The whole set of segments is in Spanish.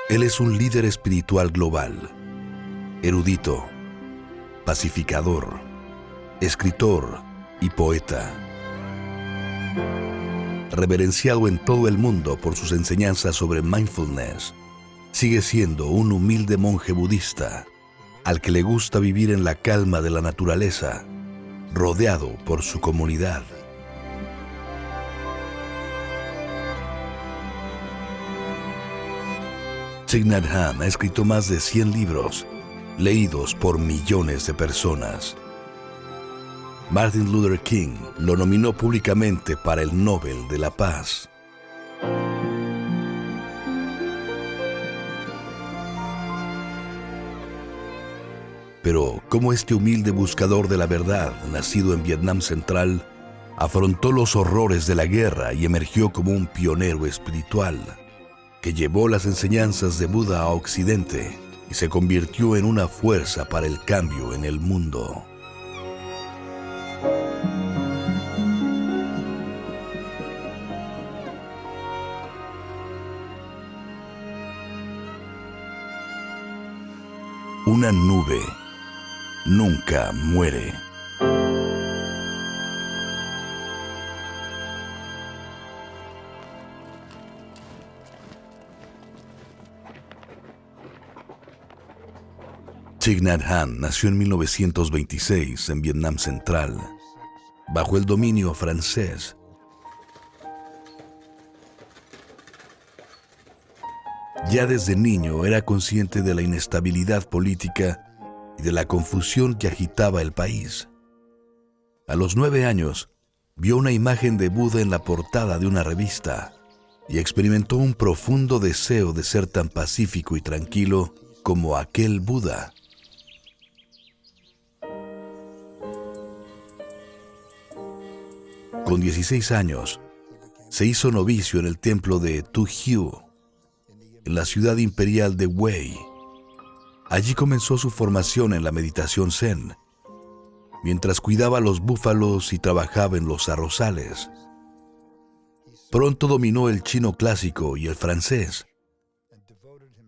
Él es un líder espiritual global, erudito, pacificador, escritor y poeta. Reverenciado en todo el mundo por sus enseñanzas sobre mindfulness, sigue siendo un humilde monje budista al que le gusta vivir en la calma de la naturaleza, rodeado por su comunidad. Thich Nhat Hanh ha escrito más de 100 libros, leídos por millones de personas. Martin Luther King lo nominó públicamente para el Nobel de la Paz. Pero, ¿cómo este humilde buscador de la verdad, nacido en Vietnam Central, afrontó los horrores de la guerra y emergió como un pionero espiritual, que llevó las enseñanzas de Buda a Occidente y se convirtió en una fuerza para el cambio en el mundo? Una nube nunca muere. Thich Nhat Hanh nació en 1926 en Vietnam Central, bajo el dominio francés. Ya desde niño era consciente de la inestabilidad política y de la confusión que agitaba el país. A los 9 años, vio una imagen de Buda en la portada de una revista y experimentó un profundo deseo de ser tan pacífico y tranquilo como aquel Buda. Con 16 años, se hizo novicio en el templo de Tu Hieu, en la ciudad imperial de Wei. Allí comenzó su formación en la meditación zen, mientras cuidaba los búfalos y trabajaba en los arrozales. Pronto dominó el chino clásico y el francés,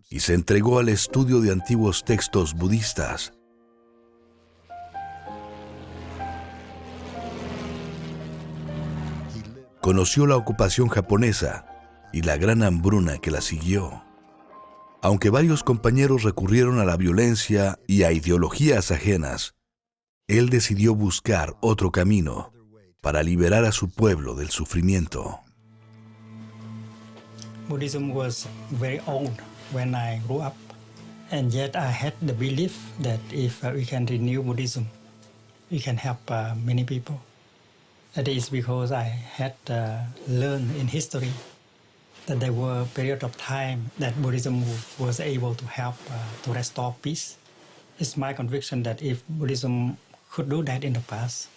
y se entregó al estudio de antiguos textos budistas. Conoció la ocupación japonesa y la gran hambruna que la siguió. Aunque varios compañeros recurrieron a la violencia y a ideologías ajenas, él decidió buscar otro camino para liberar a su pueblo del sufrimiento. Buddhism was very old when I grew up, and yet I had the belief that if we can renew Buddhism, we can help many people. That is because I had learned in history that there were periods of time that Buddhism was able to help to restore peace. It's my conviction that if Buddhism could do that in the past,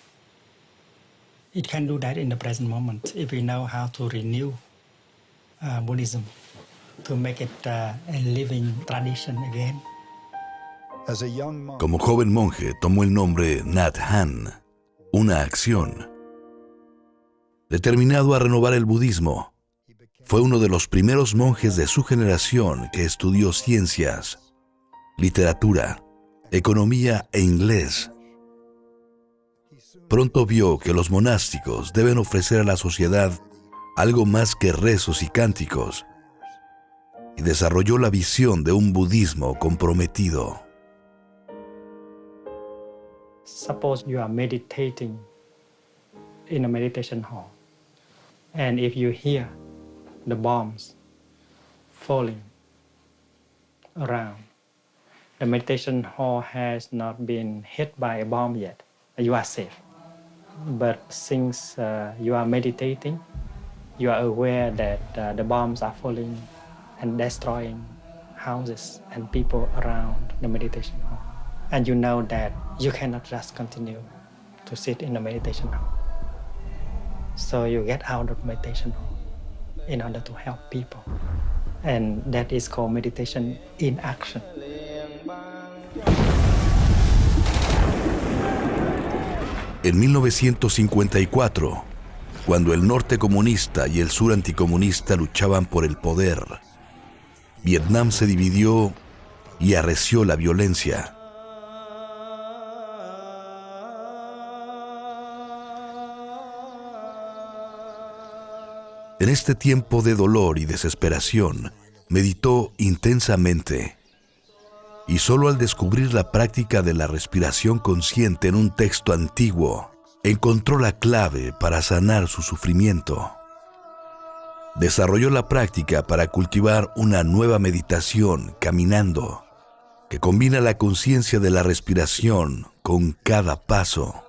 it can do that in the present moment if we know how to renew Buddhism, to make it a living tradition again. Como joven monje tomó el nombre Nhat Hanh, una acción. Determinado a renovar el budismo, fue uno de los primeros monjes de su generación que estudió ciencias, literatura, economía e inglés. Pronto vio que los monásticos deben ofrecer a la sociedad algo más que rezos y cánticos, y desarrolló la visión de un budismo comprometido. Suppose you are meditating in a meditation hall, and if you hear the bombs falling around, the meditation hall has not been hit by a bomb yet. You are safe. But since you are meditating, you are aware that the bombs are falling and destroying houses and people around the meditation hall. And you know that you cannot just continue to sit in the meditation hall. So you get out of meditation hall in order to help people. And that is called meditation in action. En 1954, cuando el norte comunista y el sur anticomunista luchaban por el poder, Vietnam se dividió y arreció la violencia. En este tiempo de dolor y desesperación, meditó intensamente. Y solo al descubrir la práctica de la respiración consciente en un texto antiguo, encontró la clave para sanar su sufrimiento. Desarrolló la práctica para cultivar una nueva meditación caminando, que combina la conciencia de la respiración con cada paso.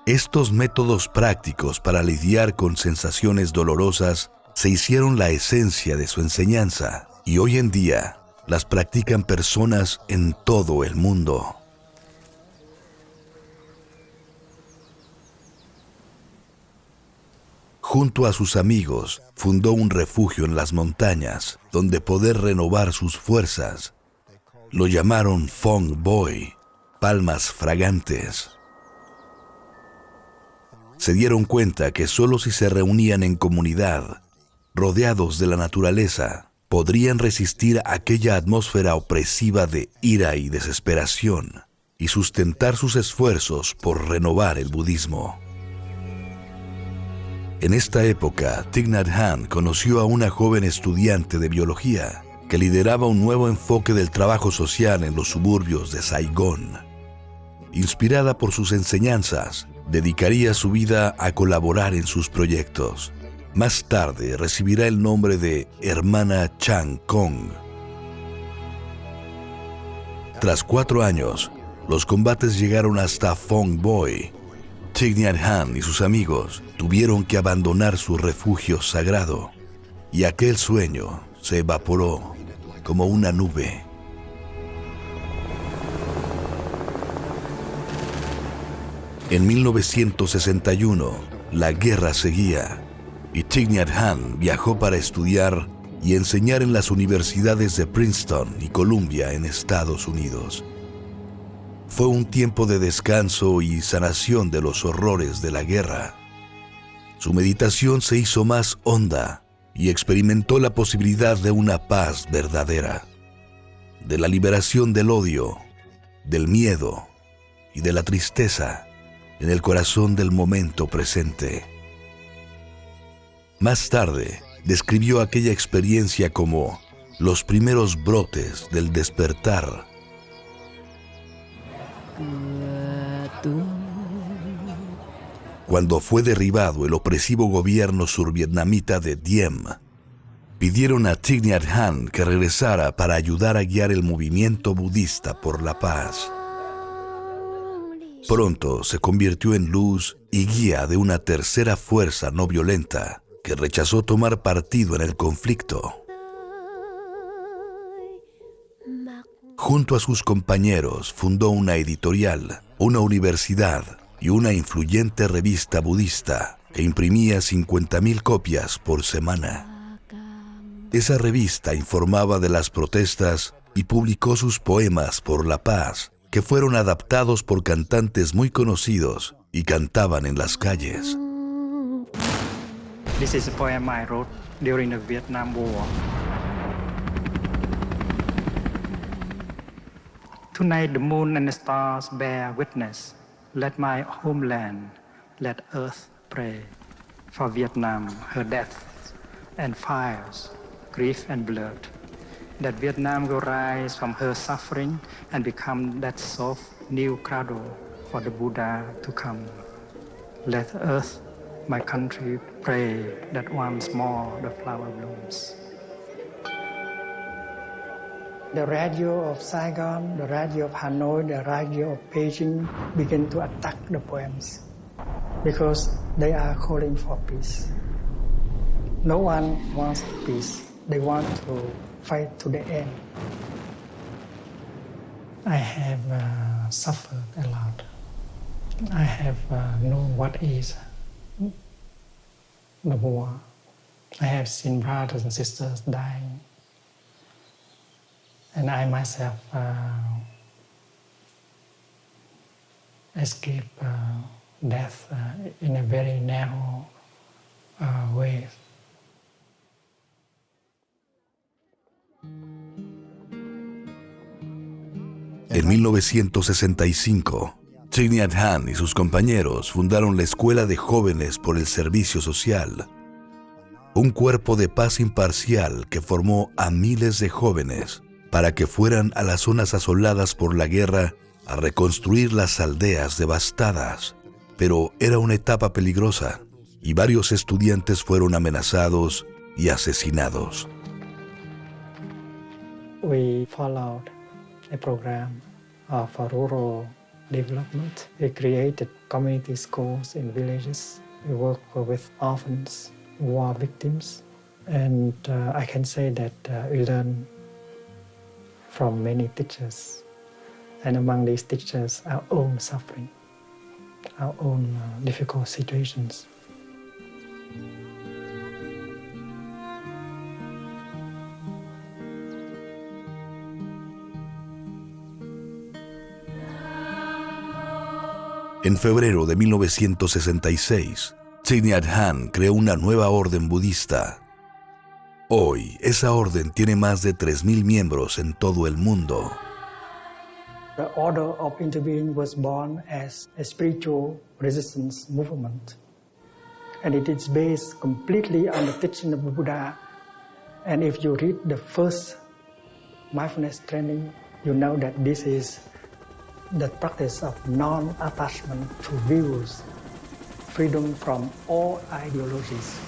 Estos métodos prácticos para lidiar con sensaciones dolorosas se hicieron la esencia de su enseñanza y hoy en día las practican personas en todo el mundo. Junto a sus amigos, fundó un refugio en las montañas donde poder renovar sus fuerzas. Lo llamaron Phong Boy, palmas fragantes. Se dieron cuenta que solo si se reunían en comunidad, rodeados de la naturaleza, podrían resistir aquella atmósfera opresiva de ira y desesperación y sustentar sus esfuerzos por renovar el budismo. En esta época, Thich Nhat Hanh conoció a una joven estudiante de biología que lideraba un nuevo enfoque del trabajo social en los suburbios de Saigón. Inspirada por sus enseñanzas, dedicaría su vida a colaborar en sus proyectos. Más tarde recibirá el nombre de Hermana Chan Kong. Tras 4 años, los combates llegaron hasta Phong Boy. Thich Nhat Hanh y sus amigos tuvieron que abandonar su refugio sagrado y aquel sueño se evaporó como una nube. En 1961, la guerra seguía y Thich Nhat Hanh viajó para estudiar y enseñar en las universidades de Princeton y Columbia en Estados Unidos. Fue un tiempo de descanso y sanación de los horrores de la guerra. Su meditación se hizo más honda y experimentó la posibilidad de una paz verdadera, de la liberación del odio, del miedo y de la tristeza en el corazón del momento presente. Más tarde, describió aquella experiencia como los primeros brotes del despertar. Cuando fue derribado el opresivo gobierno survietnamita de Diem, pidieron a Thich Nhat Hanh que regresara para ayudar a guiar el movimiento budista por la paz. Pronto se convirtió en luz y guía de una tercera fuerza no violenta que rechazó tomar partido en el conflicto. Junto a sus compañeros fundó una editorial, una universidad y una influyente revista budista que imprimía 50,000 copias por semana. Esa revista informaba de las protestas y publicó sus poemas por la paz, que fueron adaptados por cantantes muy conocidos y cantaban en las calles. This is a poem I wrote during the Vietnam War. Tonight the moon and the stars bear witness. Let my homeland, let earth pray. For Vietnam, her deaths and fires, grief and blood. That Vietnam will rise from her suffering and become that soft new cradle for the Buddha to come. Let earth, my country, pray that once more the flower blooms. The radio of Saigon, the radio of Hanoi, the radio of Beijing begin to attack the poems because they are calling for peace. No one wants peace. They want to fight to the end. I have suffered a lot. I have known what is the war. I have seen brothers and sisters dying. And I myself escaped death in a very narrow way. En 1965, Thich Nhat Hanh y sus compañeros fundaron la Escuela de Jóvenes por el Servicio Social, un cuerpo de paz imparcial que formó a miles de jóvenes para que fueran a las zonas asoladas por la guerra a reconstruir las aldeas devastadas. Pero era una etapa peligrosa y varios estudiantes fueron amenazados y asesinados. We followed a program for rural development. We created community schools in villages. We work with orphans, war victims, and I can say that we learned from many teachers, and among these teachers, our own suffering, our own difficult situations. En febrero de 1966, Thich Nhat Hanh creó una nueva orden budista. Hoy, esa orden tiene más de 3,000 miembros en todo el mundo. The Order of Interbeing was born as a spiritual resistance movement, and it is based completely on the teaching of the Buddha. And if you read the first mindfulness training, you know that this is the practice of non-attachment to views, freedom from all ideologies.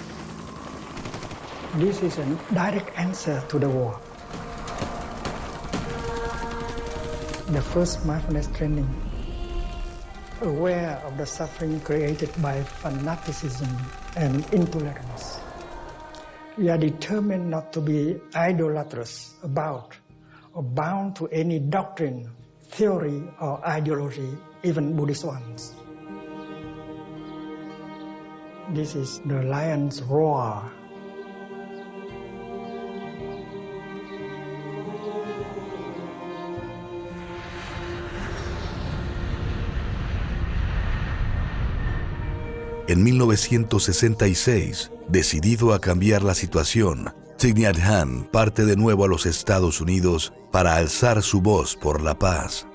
This is a direct answer to the war. The first mindfulness training, aware of the suffering created by fanaticism and intolerance. We are determined not to be idolatrous about or bound to any doctrine, theory, or ideology, even Buddhist ones. This is the lion's roar. En 1966, decidido a cambiar la situación, Thich Nhat Hanh parte de nuevo a los Estados Unidos para alzar su voz por la paz.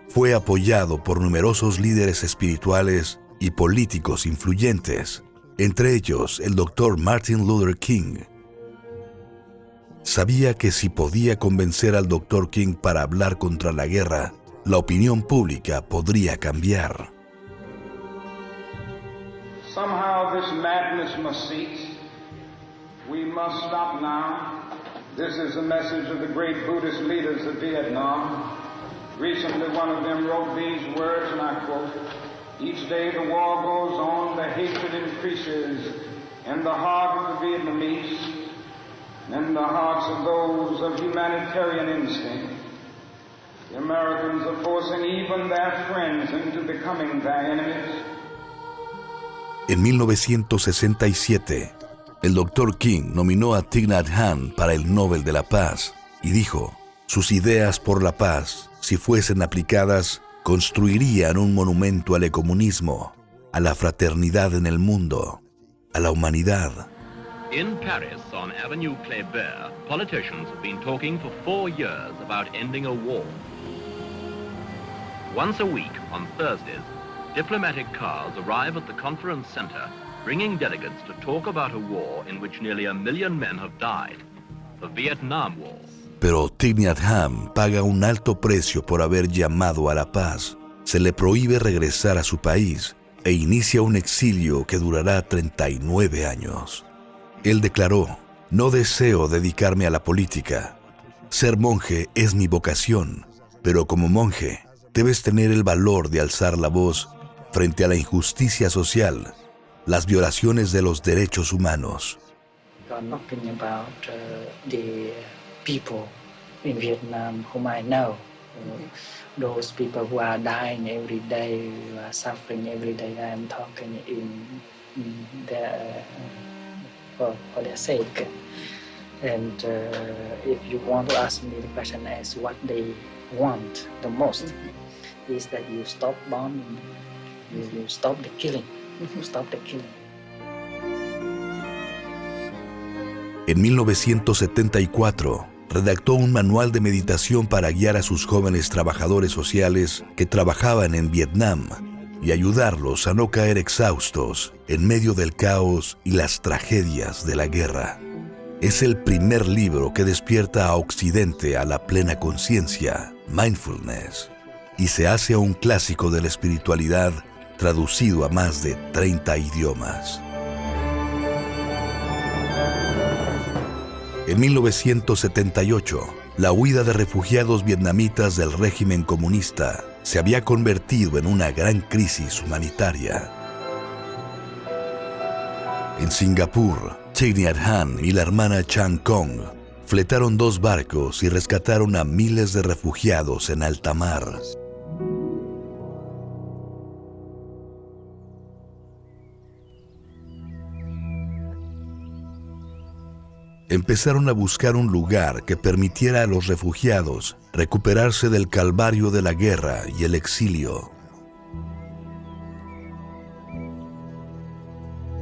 Fue apoyado por numerosos líderes espirituales y políticos influyentes, entre ellos el Dr. Martin Luther King. Sabía que si podía convencer al Dr. King para hablar contra la guerra, la opinión pública podría cambiar. Somehow this madness must cease. We must stop now. This is the message of the great Buddhist leaders of Vietnam. Recently one of them wrote these words, and I quote, "Each day the war goes on, the hatred increases in the heart of the Vietnamese, and in the hearts of those of humanitarian instinct. The Americans are forcing even their friends into becoming their enemies." En 1967, el Dr. King nominó a Thich Nhat Hanh para el Nobel de la Paz y dijo, sus ideas por la paz, si fuesen aplicadas, construirían un monumento al ecumenismo, a la fraternidad en el mundo, a la humanidad. In Paris, on Avenue Kléber, politicians have been talking for 4 years about ending a war. Once a week, on Thursdays, diplomatic cars arrive at the conference center, bringing delegates to talk about a war in which nearly 1 million men have died, the Vietnam War. Pero Thich Nhat Hanh paga un alto precio por haber llamado a la paz. Se le prohíbe regresar a su país e inicia un exilio que durará 39 años. Él declaró, no deseo dedicarme a la política. Ser monje es mi vocación, pero como monje debes tener el valor de alzar la voz frente a la injusticia social, las violaciones de los derechos humanos. I'm talking about the people in Vietnam whom I know. Those people who are dying every day, who are suffering every day. I am talking for their sake. And if you want to ask me the question as what they want the most, is that you stop bombing, you stop the killing, stop the killing. En 1974, redactó un manual de meditación para guiar a sus jóvenes trabajadores sociales que trabajaban en Vietnam y ayudarlos a no caer exhaustos en medio del caos y las tragedias de la guerra. Es el primer libro que despierta a Occidente a la plena conciencia, mindfulness, y se hace un clásico de la espiritualidad traducido a más de 30 idiomas. En 1978, la huida de refugiados vietnamitas del régimen comunista se había convertido en una gran crisis humanitaria. En Singapur, Thich Nhat Hanh y la hermana Chan Kong fletaron 2 barcos y rescataron a miles de refugiados en alta mar. Empezaron a buscar un lugar que permitiera a los refugiados recuperarse del calvario de la guerra y el exilio.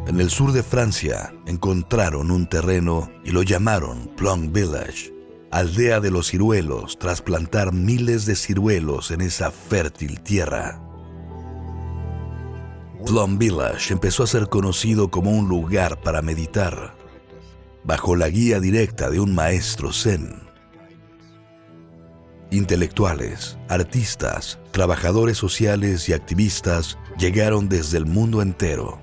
En el sur de Francia encontraron un terreno y lo llamaron Plum Village, aldea de los ciruelos, tras plantar miles de ciruelos en esa fértil tierra. Plum Village empezó a ser conocido como un lugar para meditar, bajo la guía directa de un maestro zen. Intelectuales, artistas, trabajadores sociales y activistas llegaron desde el mundo entero.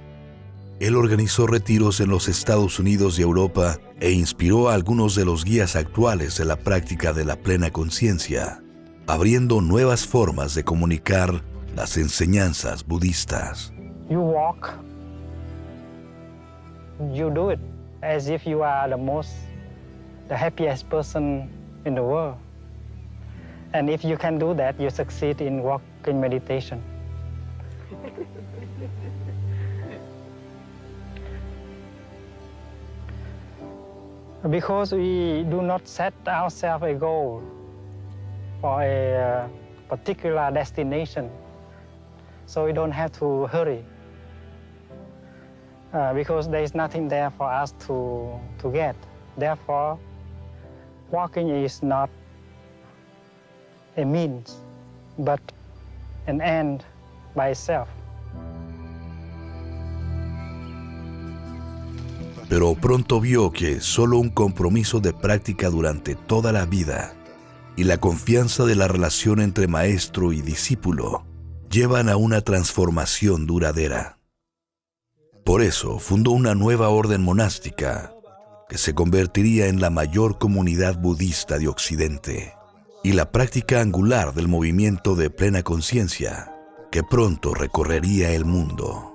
Él organizó retiros en los Estados Unidos y Europa e inspiró a algunos de los guías actuales de la práctica de la plena conciencia, abriendo nuevas formas de comunicar las enseñanzas budistas. You walk, you do it as if you are the happiest person in the world. And if you can do that, you succeed in walking meditation. Because we do not set ourselves a goal for a particular destination, so we don't have to hurry. Because there is nothing there for us to get. Therefore, walking is not a means, but an end by itself. Pero pronto vio que solo un compromiso de práctica durante toda la vida y la confianza de la relación entre maestro y discípulo llevan a una transformación duradera. Por eso fundó una nueva orden monástica que se convertiría en la mayor comunidad budista de Occidente y la práctica angular del movimiento de plena conciencia que pronto recorrería el mundo.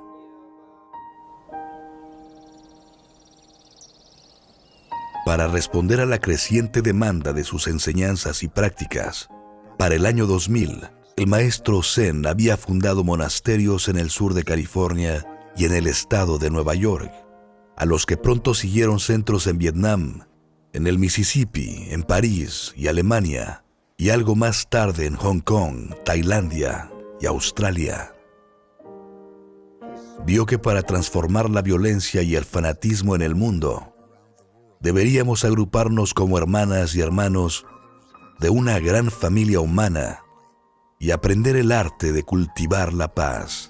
Para responder a la creciente demanda de sus enseñanzas y prácticas, para el año 2000, el maestro Zen había fundado monasterios en el sur de California y en el estado de Nueva York, a los que pronto siguieron centros en Vietnam, en el Mississippi, en París y Alemania, y algo más tarde en Hong Kong, Tailandia y Australia. Vio que para transformar la violencia y el fanatismo en el mundo, deberíamos agruparnos como hermanas y hermanos de una gran familia humana y aprender el arte de cultivar la paz.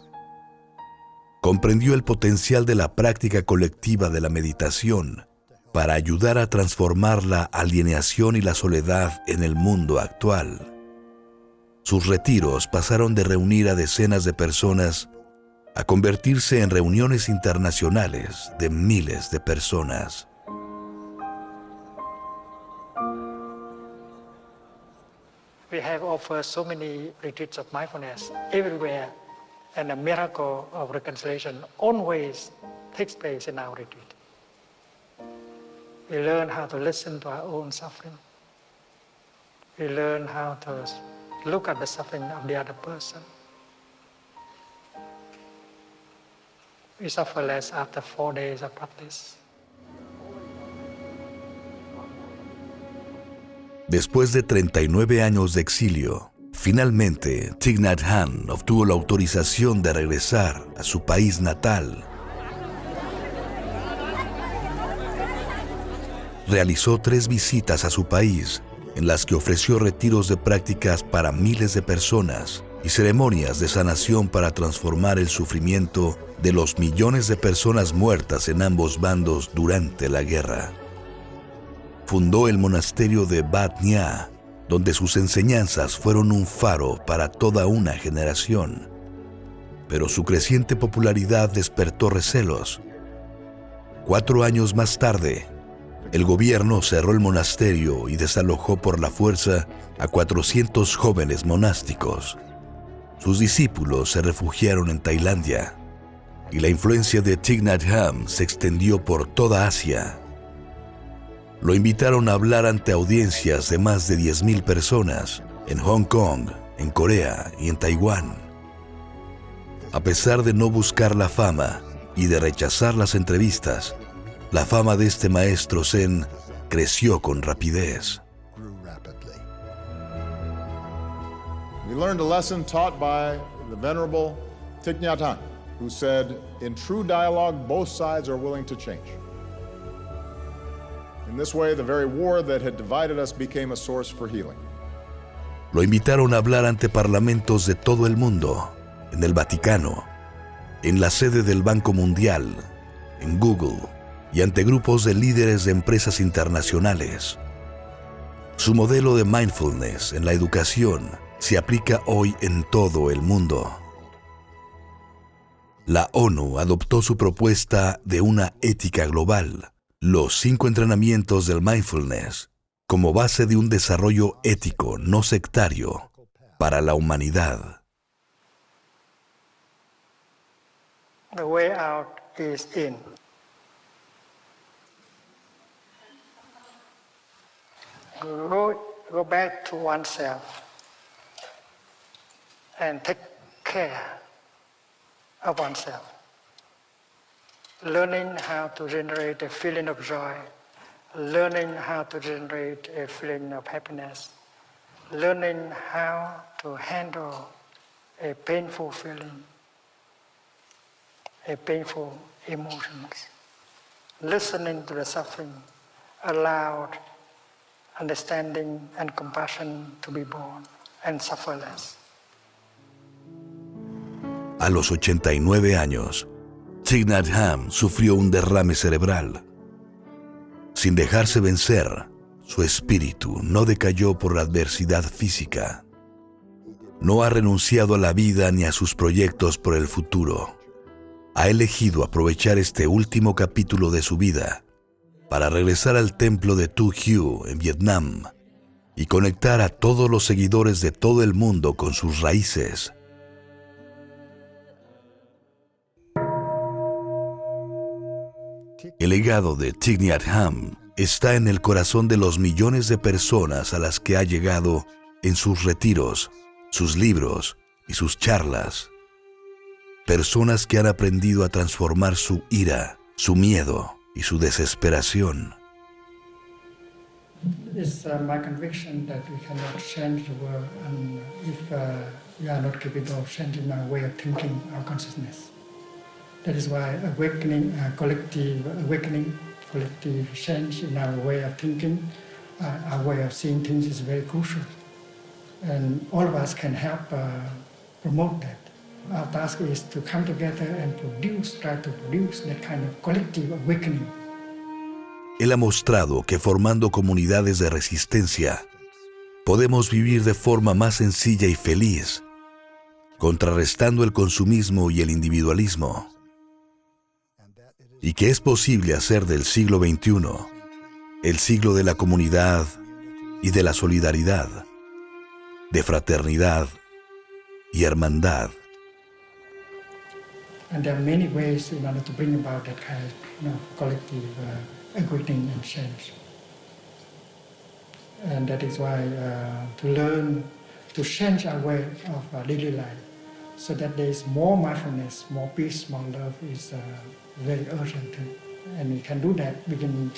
Comprendió el potencial de la práctica colectiva de la meditación para ayudar a transformar la alienación y la soledad en el mundo actual. Sus retiros pasaron de reunir a decenas de personas a convertirse en reuniones internacionales de miles de personas. We have offered so many retreats of mindfulness everywhere, and the miracle of reconciliation always takes place in our retreat. We learn how to listen to our own suffering. We learn how to look at the suffering of the other person. We suffer less after 4 days of practice. Después de 39 años de exilio, finalmente Thich Nhat Hanh obtuvo la autorización de regresar a su país natal. realizó 3 visitas a su país, en las que ofreció retiros de prácticas para miles de personas y ceremonias de sanación para transformar el sufrimiento de los millones de personas muertas en ambos bandos durante la guerra. Fundó el monasterio de Bat Nha, donde sus enseñanzas fueron un faro para toda una generación. Pero su creciente popularidad despertó recelos. 4 años más tarde, el gobierno cerró el monasterio y desalojó por la fuerza a 400 jóvenes monásticos. Sus discípulos se refugiaron en Tailandia y la influencia de Thich Nhat Hanh se extendió por toda Asia. Lo invitaron a hablar ante audiencias de más de 10,000 personas en Hong Kong, en Corea y en Taiwán. A pesar de no buscar la fama y de rechazar las entrevistas, la fama de este maestro Zen creció con rapidez. We learned a lesson taught by the venerable Thich Nhat Hanh, who said, "In true dialogue, both sides are willing to change." In this way, the very war that had divided us became a source for healing. Lo invitaron a hablar ante parlamentos de todo el mundo, en el Vaticano, en la sede del Banco Mundial, en Google y ante grupos de líderes de empresas internacionales. Su modelo de mindfulness en la educación se aplica hoy en todo el mundo. La ONU adoptó su propuesta de una ética global, los 5 entrenamientos del mindfulness, como base de un desarrollo ético no sectario para la humanidad. The way out is in. Go back to oneself and take care of oneself. Learning how to generate a feeling of joy, learning how to generate a feeling of happiness, learning how to handle a painful feeling, a painful emotions, listening to the suffering, allowed understanding and compassion to be born and suffer less. A los 89 años, Thich Nhat Hanh sufrió un derrame cerebral. Sin dejarse vencer, su espíritu no decayó por la adversidad física. No ha renunciado a la vida ni a sus proyectos por el futuro. Ha elegido aprovechar este último capítulo de su vida para regresar al templo de Tu Hieu en Vietnam y conectar a todos los seguidores de todo el mundo con sus raíces. El legado de Thich Nhat Hanh está en el corazón de los millones de personas a las que ha llegado en sus retiros, sus libros y sus charlas. Personas que han aprendido a transformar su ira, su miedo y su desesperación. It's my conviction that we cannot change the world if we are not capable of changing our way of thinking, our consciousness. That is why collective change in our way of thinking, our way of seeing things is very crucial. And all of us can help promote that. Our task is to come together and try to produce that kind of collective awakening. Él ha mostrado que formando comunidades de resistencia, podemos vivir de forma más sencilla y feliz, contrarrestando el consumismo y el individualismo. Y que es posible hacer del siglo XXI el siglo de la comunidad y de la solidaridad, de fraternidad y hermandad. And there are many ways in order to bring about that kind of collective awakening and change. And that is why to learn to change our way of daily life so that there is more mindfulness, more peace, more love is very urgent. And we can do that beginning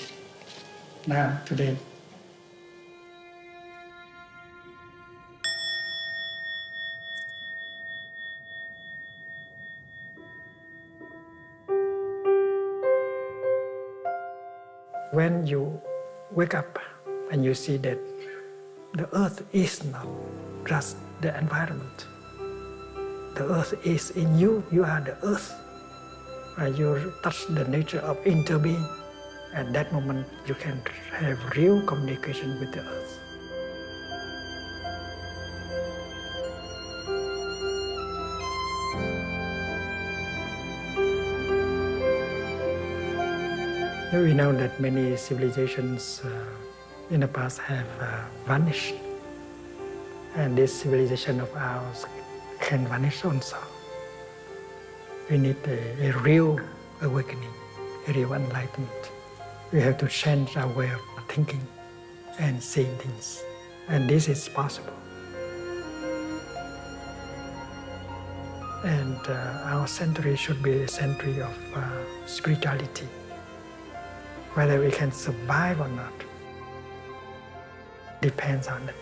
now, today. When you wake up and you see that the earth is not just the environment. The earth is in you. You are the earth. You touch the nature of interbeing. At that moment, you can have real communication with the earth. We know that many civilizations in the past have vanished, and this civilization of ours can vanish also. We need a real awakening, a real enlightenment. We have to change our way of thinking and seeing things, and this is possible. And our century should be a century of spirituality. Whether we can survive or not depends on it.